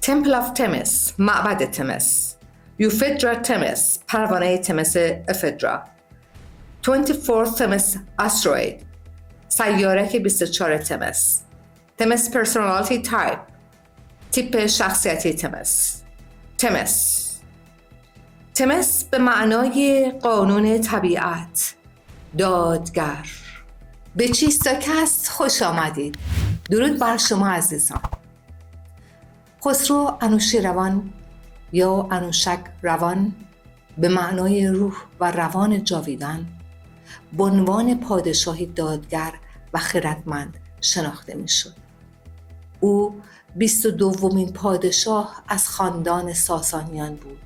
Temple of تمس، معبد تمس. یوفیدرا تمس، پروانه تمس افیدرا. 24 تمس استروید، سیاره که 24 تمس. تمس پرسونالیتی تایپ، تیپ شخصیتی تمس. تمس به معنای قانون طبیعت، دادگر. به چیستاکست خوش آمدید. درود بر شما عزیزان. خسرو انوشیروان یا انوشک روان به معنای روح و روان جاویدان به عنوان پادشاهی دادگر و خردمند شناخته می‌شد. او 22مین پادشاه از خاندان ساسانیان بود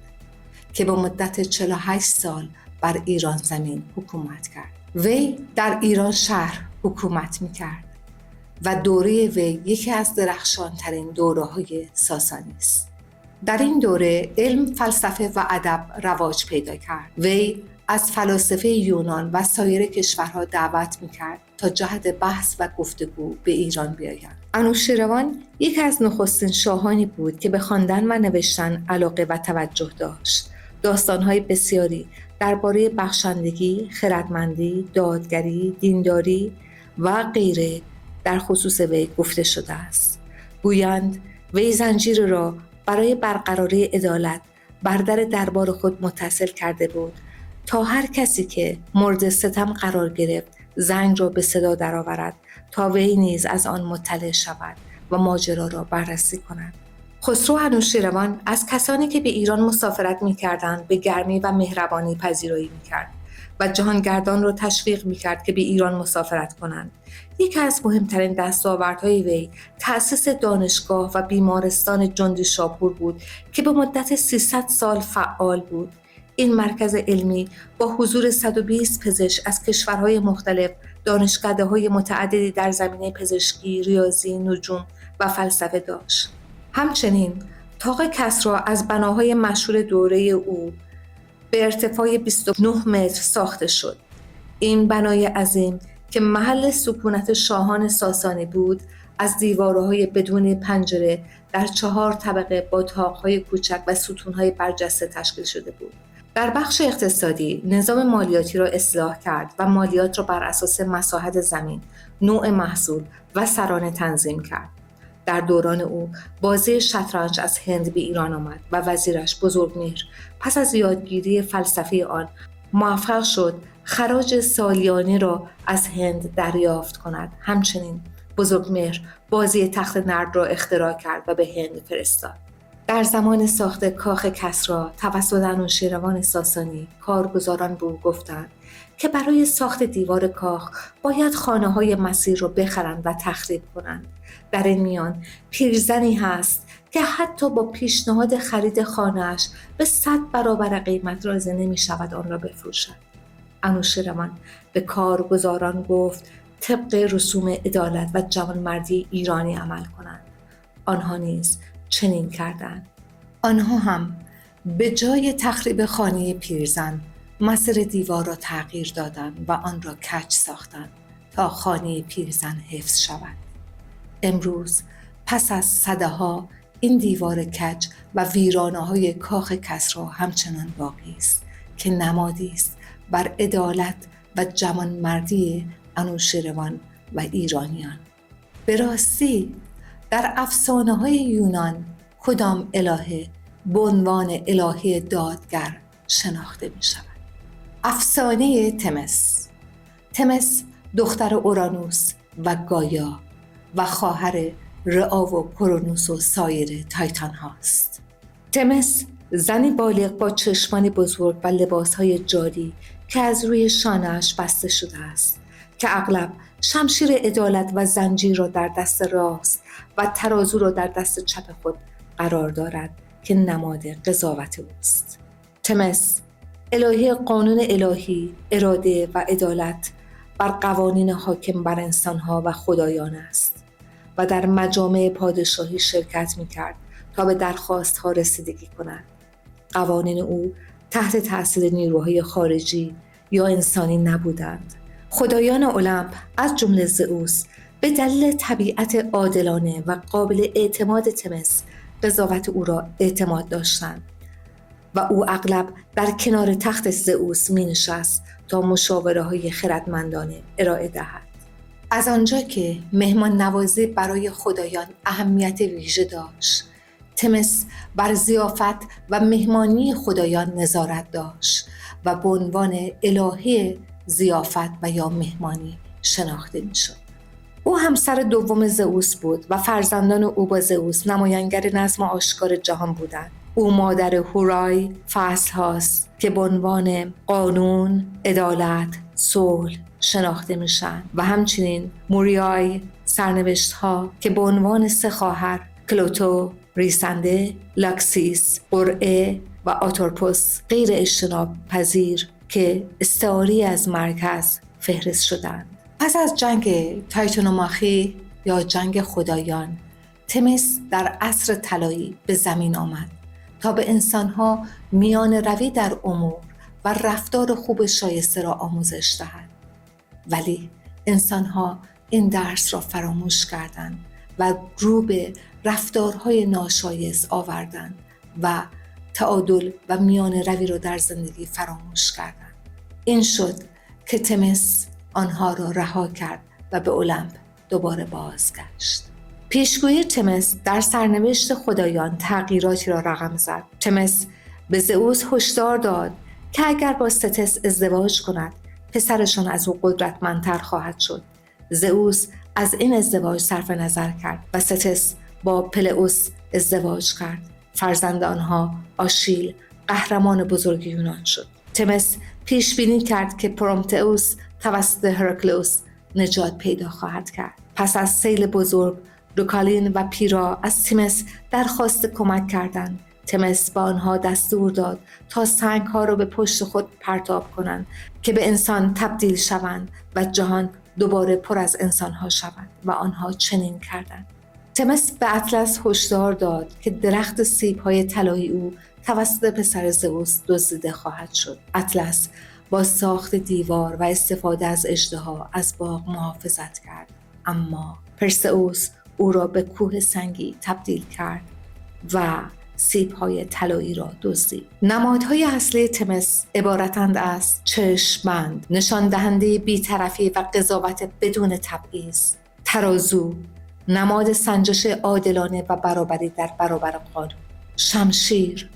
که به مدت 48 سال بر ایران زمین حکومت کرد. وی در ایران شهر حکومت می‌کرد و دوره وی یکی از درخشانترین دوره‌های ساسانی است. در این دوره علم، فلسفه و ادب رواج پیدا کرد. وی از فلاسفه یونان و سایر کشورها دعوت می‌کرد تا جهت بحث و گفتگو به ایران بیایند. انوشیروان یکی از نخستین شاهانی بود که به خواندن و نوشتن علاقه و توجه داشت. داستان‌های بسیاری درباره بخشندگی، خردمندی، دادگری، دینداری و غیره در خصوص وی گفته شده است. گویند وی زنجیر را برای برقراری عدالت بر در دربار خود متصل کرده بود تا هر کسی که مورد ستم قرار گرفت زنگ را به صدا درآورد تا وی نیز از آن مطلع شود و ماجرا را بررسی کند. خسرو انوشیروان از کسانی که به ایران مسافرت می‌کردند به گرمی و مهربانی پذیرایی می‌کرد و جهانگردان را تشویق می‌کرد که به ایران مسافرت کنند. یکی از مهمترین دستاوردهای وی تأسیس دانشگاه و بیمارستان جندی شاپور بود که به مدت 300 سال فعال بود. این مرکز علمی با حضور 120 پزشک از کشورهای مختلف دانشکده‌های متعددی در زمینه پزشکی، ریاضی، نجوم و فلسفه داشت. همچنین طاق کسری از بناهای مشهور دوره او به ارتفاع 29 متر ساخته شد. این بنای عظیم که محل سکونت شاهان ساسانی بود، از دیوارهای بدون پنجره در 4 طبقه با طاق‌های کوچک و ستون‌های برجسته تشکیل شده بود. در بخش اقتصادی نظام مالیاتی را اصلاح کرد و مالیات را بر اساس مساحت زمین، نوع محصول و سرانه تنظیم کرد. در دوران او بازی شطرنج از هند به ایران آمد و وزیرش بزرگمهر پس از یادگیری فلسفه آن موفق شد خراج سالیانه را از هند دریافت کند. همچنین بزرگمهر بازی تخت نرد را اختراع کرد و به هند فرستاد. در زمان ساخت کاخ کسری توسط انوشیروان ساسانی کارگزاران به او گفتند که برای ساخت دیوار کاخ باید خانه‌های مسیر را بخرند و تخریب کنند. در این میان پیرزنی هست که حتی با پیشنهاد خرید خانه‌اش به 100 برابر قیمت راضی نمی‌شود آن را بفروشد. انوشیروان به کارگزاران گفت طبق رسوم عدالت و جوانمردی ایرانی عمل کنند. آنها نیز چنین کردند. آنها هم به جای تخریب خانه پیرزن مسیر دیوار را تغییر دادند و آن را کج ساختند تا خانه پیرزن حفظ شود. امروز پس از سده‌ها این دیوار کج و ویرانه‌های کاخ کسری همچنان باقی است که نمادی است بر عدالت و جوانمردی انوشیروان و ایرانیان. به راستی در افسانه‌های یونان کدام الهه به عنوان الهه دادگر شناخته می‌شود؟ افسانه تمس. تمس دختر اورانوس و گایا و خواهر رئا و کرونوس و سایر تایتان هاست. تمس زنی بالغ با چشمانی بزرگ و لباسهای جادی که از روی شانه‌اش بسته شده است که اغلب شمشیر عدالت و زنجیر را در دست راست و ترازو را در دست چپ خود قرار دارد که نماد قضاوت اوست. تمس الهه قانون الهی، اراده و عدالت بر قوانین حاکم بر انسانها و خدایان است و در مجامع پادشاهی شرکت می‌کرد تا به درخواست‌ها رسیدگی کند. قوانین او تحت تأثیر نیروهای خارجی یا انسانی نبودند. خدایان المپ از جمله زئوس به دلیل طبیعت عادلانه و قابل اعتماد تمس قضاوت او را اعتماد داشتند و او اغلب در کنار تخت زئوس می نشست تا مشاوره های خردمندانه ارائه دهد. از آنجا که مهمان نوازی برای خدایان اهمیت ویژه داشت، تمس بر ضیافت و مهمانی خدایان نظارت داشت و به عنوان الهه ضیافت و یا مهمانی شناخته می شد. او همسر دوم زئوس بود و فرزندان او با زئوس نماینگر نظم آشکار جهان بودند. او مادر هورای فصل هاست که به عنوان قانون، عدالت، صلح شناخته میشن و همچنین موریای سرنوشت ها که به عنوان سه خواهر کلوتو، ریسنده، لاکسیس، قرعه و آتورپوس غیر اجتناب پذیر که استعاری از مرکز فهرست شدند. پس از جنگ تایتانوماخی یا جنگ خدایان، تمس در عصر طلایی به زمین آمد تا به انسانها میان روی در امور و رفتار خوب شایسته را آموزش دهد. ولی انسانها این درس را فراموش کردند و رو به رفتارهای ناشایست آوردند و تعادل و میان روی را در زندگی فراموش کردند. این شد که تمس آنها را رها کرد و به المپ دوباره بازگشت. پیشگویی تمس در سرنوشت خدایان تغییراتی را رقم زد. تمس به زئوس هشدار داد که اگر با ستس ازدواج کند، پسرشان از او قدرتمندتر خواهد شد. زئوس از این ازدواج صرف نظر کرد و ستس با پلئوس ازدواج کرد. فرزند آنها آشیل قهرمان بزرگ یونان شد. تمس پیش بینی کرد که پرومتئوس توسط هرکلئوس نجات پیدا خواهد کرد. پس از سیل بزرگ، دوکالین و پیرا از تمس درخواست کمک کردند. تمس با آنها دستور داد تا سنگ‌ها را به پشت خود پرتاب کنند که به انسان تبدیل شوند و جهان دوباره پر از انسان‌ها شوند و آنها چنین کردند. تمس به اطلس هشدار داد که درخت سیب‌های طلایی او توسط پسر زئوس دزدیده خواهد شد. اطلس با ساخت دیوار و استفاده از اژدها از باغ محافظت کرد، اما پرسئوس او را به کوه سنگی تبدیل کرد و سیب‌های طلایی را دزدید. نمادهای اصلی تمس عبارتند از چشم‌بند، نشان دهنده بی‌طرفی و قضاوت بدون تبعیض، ترازو، نماد سنجش عادلانه و برابری در برابر قانون، شمشیر،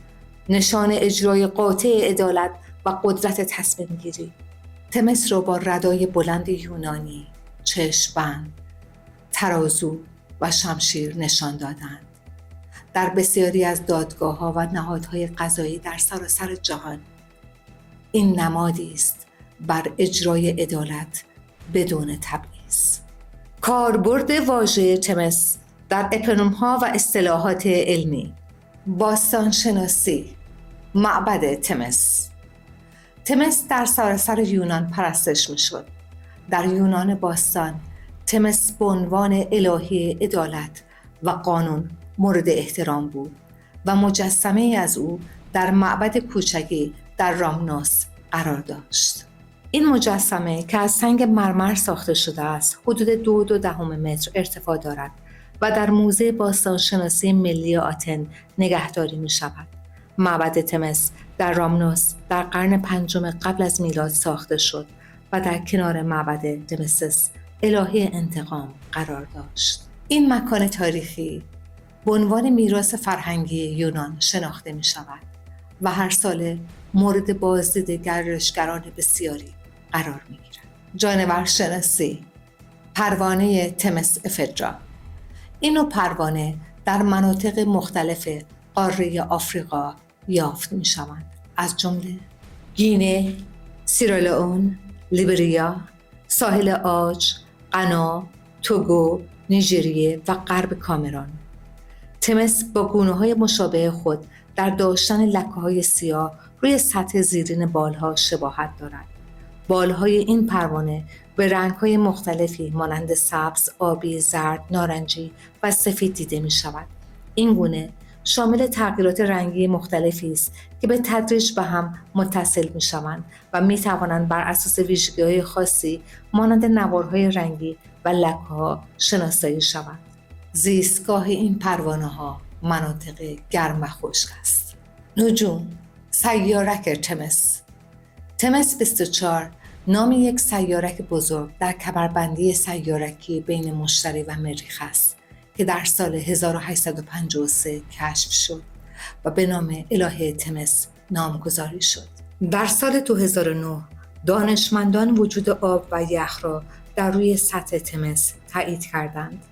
نشان اجرای قاطع عدالت و قدرت تصمیم گیری. تمس را با ردای بلند یونانی، چشم‌بند، ترازو و شمشیر نشان دادند. در بسیاری از دادگاه‌ها و نهادهای قضایی در سراسر جهان این نمادی است بر اجرای عدالت بدون تبعیض. کاربرد واژه تمس در اپونیم‌ها و اصطلاحات علمی. باستانشناسی. معبد تمس. تمس در سراسر یونان پرستش می‌شد. در یونان باستان تمس به عنوان الهه عدالت و قانون مورد احترام بود و مجسمه از او در معبد کوچکی در رامنوس قرار داشت. این مجسمه که از سنگ مرمر ساخته شده است، حدود 2.2 متر ارتفاع دارد و در موزه باستانشناسی ملی آتن نگهداری می شود. معبد تمس در رامنوس در قرن 5 قبل از میلاد ساخته شد و در کنار معبد تمسس الهه انتقام قرار داشت. این مکان تاریخی به عنوان میراث فرهنگی یونان شناخته می شود و هر سال مورد بازدید گردشگران بسیاری قرار می گیرد. جانورشناسی. پروانه تمس افدرا. این نوع پروانه در مناطق مختلف قاره آفریقا یافت می شوند، از جمله گینه، سیرالئون، لیبریا، ساحل عاج، غنا، توگو، نیجریه و غرب کامرون. تمس با گونه‌های مشابه خود در داشتن لکه‌های سیاه روی سطح زیرین بالها شباهت دارد. بالهای این پروانه به رنگ‌های مختلفی مانند سبز، آبی، زرد، نارنجی و سفید دیده می‌شود. این گونه شامل تغییرات رنگی مختلفی است که به تدریج به هم متصل می‌شوند و می‌توانند بر اساس ویژگی‌های خاصی مانند نوارهای رنگی و لکه‌ها شناسایی شوند. زیستگاه این پروانه‌ها مناطق گرم و خشک است. نجوم، سیارک تمس. تمس 24 نام یک سیارک بزرگ در کمربندی سیارکی بین مشتری و مریخ است که در سال 1853 کشف شد و به نام الهه تمس نامگذاری شد. در سال 2009 دانشمندان وجود آب و یخ را در روی سطح تمس تایید کردند.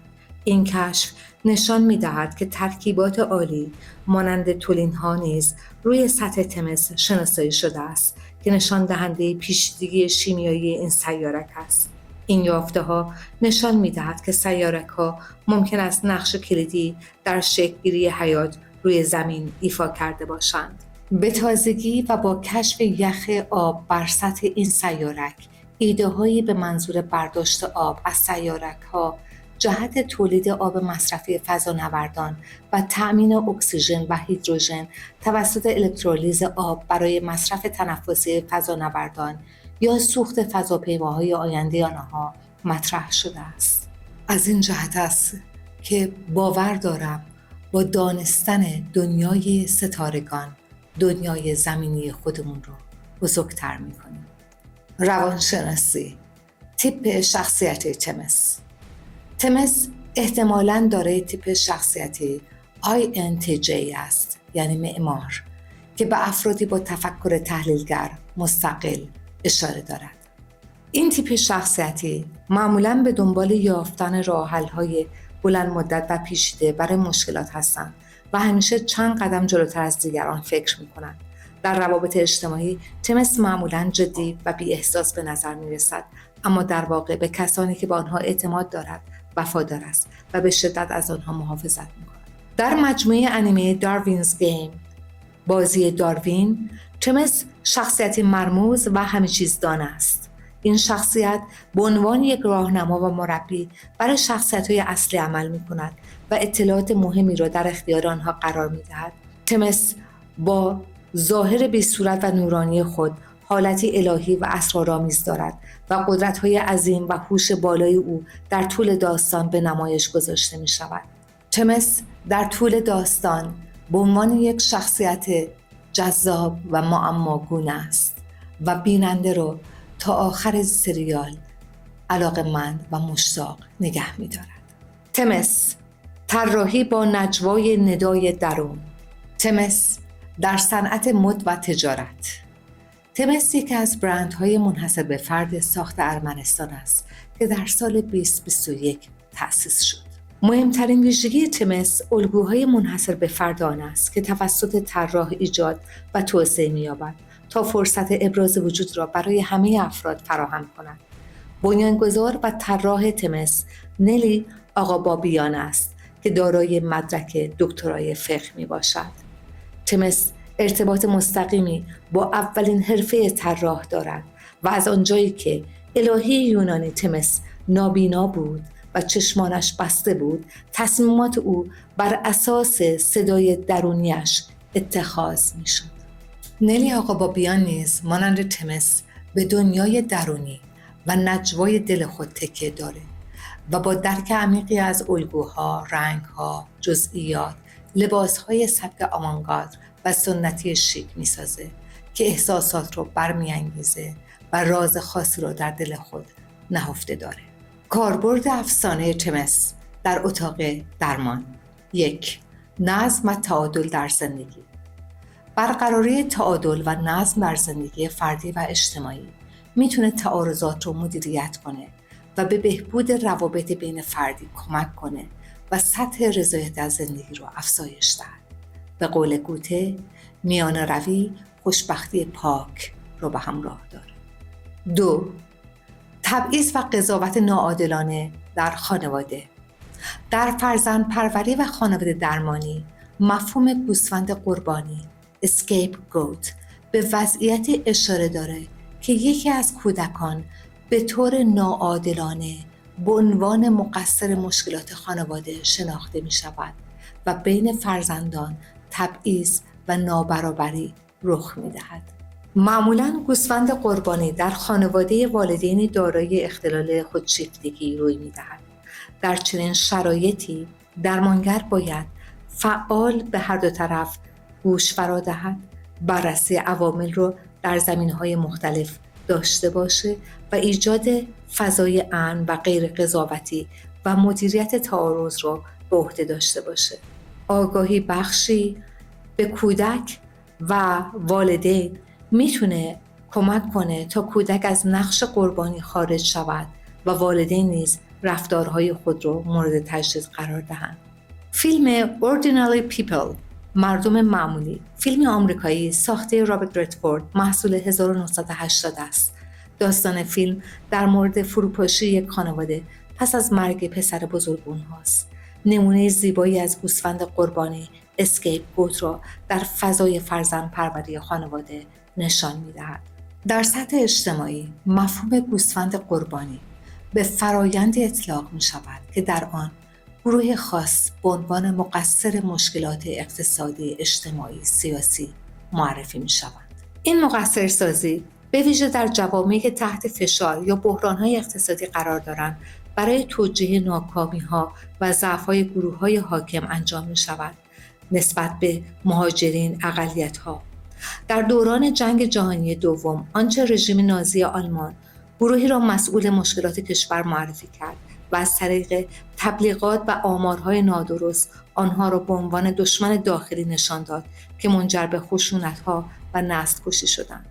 این کشف نشان می‌دهد که ترکیبات عالی مانند تولین‌ها نیز روی سطح تمس شناسایی شده است که نشان دهنده پیچیدگی شیمیایی این سیارک است. این یافته‌ها نشان می‌دهد که سیارک‌ها ممکن است نقش کلیدی در شکل‌گیری حیات روی زمین ایفا کرده باشند. به تازگی و با کشف یخ آب بر سطح این سیارک، ایده‌هایی به منظور برداشت آب از سیارک‌ها جهت تولید آب مصرفی فضانوردان و تأمین اکسیژن و هیدروژن توسط الکترولیز آب برای مصرف تنفسی فضانوردان یا سوخت فضاپیماهای آینده آنها مطرح شده است. از این جهت است که باور دارم با دانستن دنیای ستارگان، دنیای زمینی خودمون رو بزرگتر می‌کنیم. روانشناسی، تیپ شخصیت تمس. تمس احتمالاً دارای تیپ شخصیتی INTJ است، یعنی معمار، که به افرادی با تفکر تحلیلگر مستقل اشاره دارد. این تیپ شخصیتی معمولاً به دنبال یافتن راه‌حل‌های بلند مدت و پیچیده برای مشکلات هستند و همیشه چند قدم جلوتر از دیگران فکر می‌کنند. در روابط اجتماعی تمس معمولاً جدی و بی احساس به نظر می‌رسد، اما در واقع به کسانی که به آنها اعتماد دارد وفادار است و به شدت از آنها محافظت می‌کند. در مجموعه انیمه داروینز گیم، بازی داروین، تمس شخصیتی مرموز و همه چیز دان است. این شخصیت به عنوان یک راهنما و مربی برای شخصیت‌های اصلی عمل می‌کند و اطلاعات مهمی را در اختیار آنها قرار می‌دهد. تمس با ظاهر بی‌صورت و نورانی خود حالتی الهی و اسرارآمیز دارد و قدرت‌های عظیم و هوش بالای او در طول داستان به نمایش گذاشته می‌شود. تمس در طول داستان به عنوان یک شخصیت جذاب و معماگونه است و بیننده را تا آخر سریال علاقه‌مند و مشتاق نگه می‌دارد. تمس، طراحی با نجوای ندای درون. تمس در صنعت مد و تجارت. تمس یکی از برندهای منحصر به فرد ساخت ارمنستان است که در سال 2021 تأسیس شد. مهمترین ویژگی تمس الگوهای منحصر به فرد آن است که توسط طراح ایجاد و توسعه می‌یابد تا فرصت ابراز وجود را برای همه افراد فراهم کند. بنیانگذار و طراح تمس نلی آقابابیان است که دارای مدرک دکترای فقه میباشد. تمس ارتباط مستقیمی با اولین حرفه طراح دارد و از آنجایی که الهه یونانی تمس نابینا بود و چشمانش بسته بود، تصمیمات او بر اساس صدای درونیش اتخاذ میشد. نلی آقابابیان نیز مانند تمس به دنیای درونی و نجوای دل خود تکیه داره و با درک عمیقی از الگوها، رنگها، جزئیات، لباسهای سبک آوانگارد و سنتی شیک میسازه که احساسات رو برمیانگیزه و راز خاصی رو در دل خود نهفته داره. کاربرد افسانه تمس در اتاق درمان. 1. نظم و تعادل در زندگی. برقراری تعادل و نظم در زندگی فردی و اجتماعی میتونه تعارضات رو مدیریت کنه و به بهبود روابط بین فردی کمک کنه و سطح رضایت از زندگی رو افزایش دهد. به قول گوته، میان روی خوشبختی پاک رو به همراه داره. 2. تبعیض و قضاوت ناعادلانه در خانواده. در فرزند پروری و خانواده درمانی، مفهوم گوسفند قربانی scapegoat به وضعیت اشاره داره که یکی از کودکان به طور ناعادلانه به عنوان مقصر مشکلات خانواده شناخته می شود و بین فرزندان تبعیض و نابرابری رخ می دهد. معمولاً گوسفند قربانی در خانواده والدینی دارای اختلال خودشیفتگی روی می دهد. در چنین شرایطی درمانگر باید فعال به هر دو طرف گوش فرا دهد، بررسی عوامل رو در زمینه‌های مختلف داشته باشه و ایجاد فضای امن و غیر قضاوتی و مدیریت تعارض رو به عهده داشته باشه. آگاهی بخشی به کودک و والدین میتونه کمک کنه تا کودک از نقش قربانی خارج شود و والدین نیز رفتارهای خود رو مورد تجدید قرار دهند. فیلم Ordinary People، مردم معمولی، فیلم آمریکایی ساخته رابرت ردفورد، محصول 1980 است. داستان فیلم در مورد فروپاشی یک خانواده پس از مرگ پسر بزرگ اونهاست. نمونه زیبایی از گوسفند قربانی اسکیپ گوت را در فضای فرزند پروری خانواده نشان می‌دهد. در سطح اجتماعی مفهوم گوسفند قربانی به فرایندی اطلاق می‌شود که در آن گروه خاص به عنوان مقصر مشکلات اقتصادی، اجتماعی، سیاسی معرفی می‌شوند. این مقصرسازی به ویژه در جوامعی که تحت فشار یا بحران‌های اقتصادی قرار دارند برای توجیه ناکامی‌ها و ضعف‌های گروه‌های حاکم انجام می‌شود نسبت به مهاجرین، اقلیت‌ها. در دوران جنگ جهانی دوم، آنچه رژیم نازی آلمان گروهی را مسئول مشکلات کشور معرفی کرد و از طریق تبلیغات و آمارهای نادرست آنها را به عنوان دشمن داخلی نشان داد که منجر به خشونت‌ها و نسل‌کشی شدند.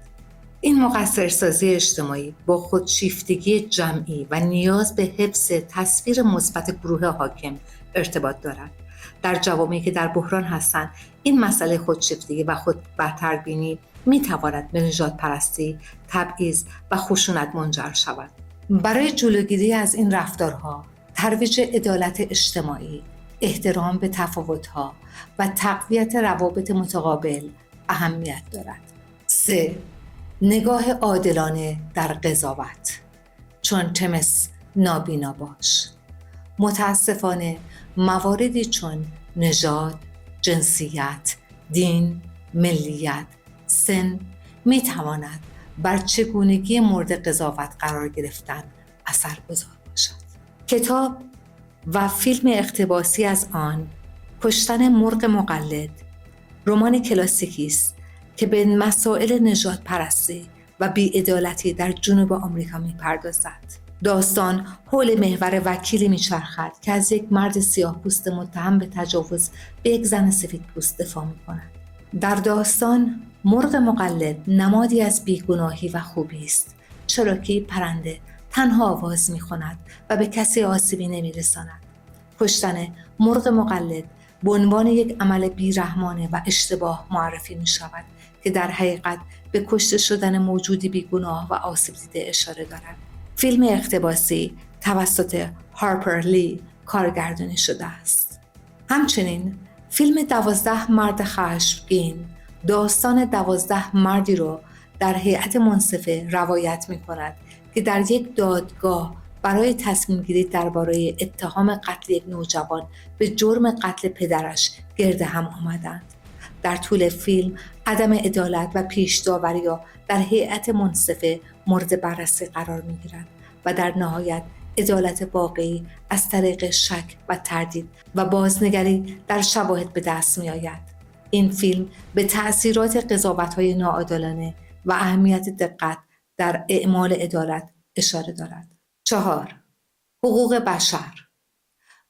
این مقصرسازی اجتماعی با خودشیفتگی جمعی و نیاز به حفظ تصویر مثبت گروه حاکم ارتباط دارد. در جوامعی که در بحران هستند، این مسئله خودشیفتگی و خود برتربینی می‌تواند به نژادپرستی، تبعیض و خشونت منجر شود. برای جلوگیری از این رفتارها، ترویج عدالت اجتماعی، احترام به تفاوت‌ها و تقویت روابط متقابل اهمیت دارد. 3. نگاه عادلانه در قضاوت. چون تمس نابینا باش. متاسفانه مواردی چون نژاد، جنسیت، دین، ملیت، سن میتواند بر چگونگی مورد قضاوت قرار گرفتن اثرگذار باشد. کتاب و فیلم اقتباسی از آن، کشتن مرغ مقلد، رمان کلاسیکی است که به مسائل نژادپرستی و بی‌عدالتی در جنوب آمریکا می‌پردازد. داستان حول محور وکیلی می‌چرخد که از یک مرد سیاه‌پوست متهم به تجاوز به یک زن سفیدپوست دفاع می‌کند. در داستان مرغ مقلد نمادی از بیگناهی و خوبی است، چرا که پرنده تنها آواز می‌خواند و به کسی آسیبی نمی‌رساند. کشتن مرغ مقلد به عنوان یک عمل بیرحمانه و اشتباه معرفی می‌شود که در حقیقت به کشته شدن موجودی بیگناه و آسیب دیده اشاره دارد. فیلم اقتباسی توسط هارپر لی کارگردانی شده است. همچنین فیلم 12 مرد خشمگین داستان 12 مردی را در هیئت منصفه روایت می‌کند که در یک دادگاه برای تصمیم گیری درباره اتهام قتل یک نوجوان به جرم قتل پدرش گرد هم آمدند. در طول فیلم عدم عدالت و پیش داوری‌ها در هیئت منصفه مورد بررسی قرار می‌گیرد و در نهایت عدالت واقعی از طریق شک و تردید و بازنگری در شواهد به دست می‌آید. این فیلم به تأثیرات قضاوت‌های ناعادلانه و اهمیت دقت در اعمال عدالت اشاره دارد. 4. حقوق بشر.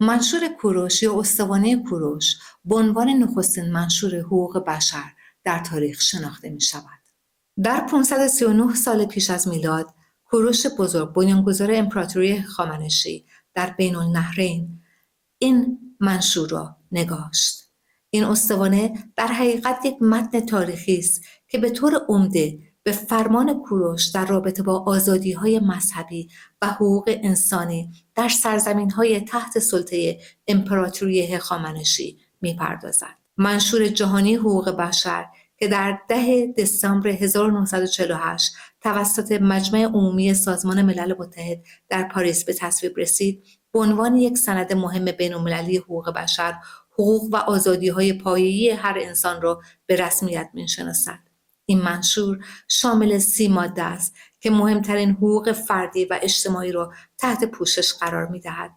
منشور کوروش یا استوانه کوروش به عنوان نخستین منشور حقوق بشر در تاریخ شناخته می شود. در 539 سال پیش از میلاد، کوروش بزرگ بنیانگذار امپراتوری هخامنشی در بین النهرین این منشور را نگاشت. این استوانه در حقیقت یک متن تاریخی است که به طور عمده به فرمان کوروش در رابطه با آزادی‌های مذهبی و حقوق انسانی در سرزمین‌های تحت سلطه امپراتوری هخامنشی می‌پردازد. منشور جهانی حقوق بشر که در 10 دسامبر 1948 توسط مجمع عمومی سازمان ملل متحد در پاریس به تصویب رسید، به عنوان یک سند مهم بین‌المللی حقوق بشر، حقوق و آزادی‌های پایه‌ای هر انسان را به رسمیت می‌شناسد. این منشور شامل 30 ماده است که مهمترین حقوق فردی و اجتماعی را تحت پوشش قرار می‌دهد.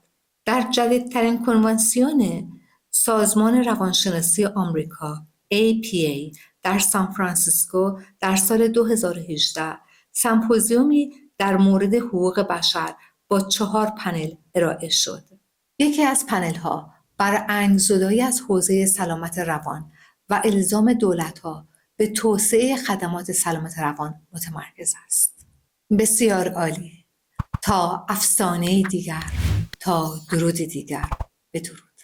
در جدیدترین کنوانسیون سازمان روانشناسی آمریکا APA در سانفرانسیسکو در سال 2018 سمپوزیومی در مورد حقوق بشر با 4 پنل ارائه شد. یکی از پنل‌ها بر انگزدایی از حوزه سلامت روان و الزام دولت‌ها به توسعه خدمات سلامت روان متمرکز است. بسیار عالی. تا افسانه دیگر، تا درود دیگر، بدرود.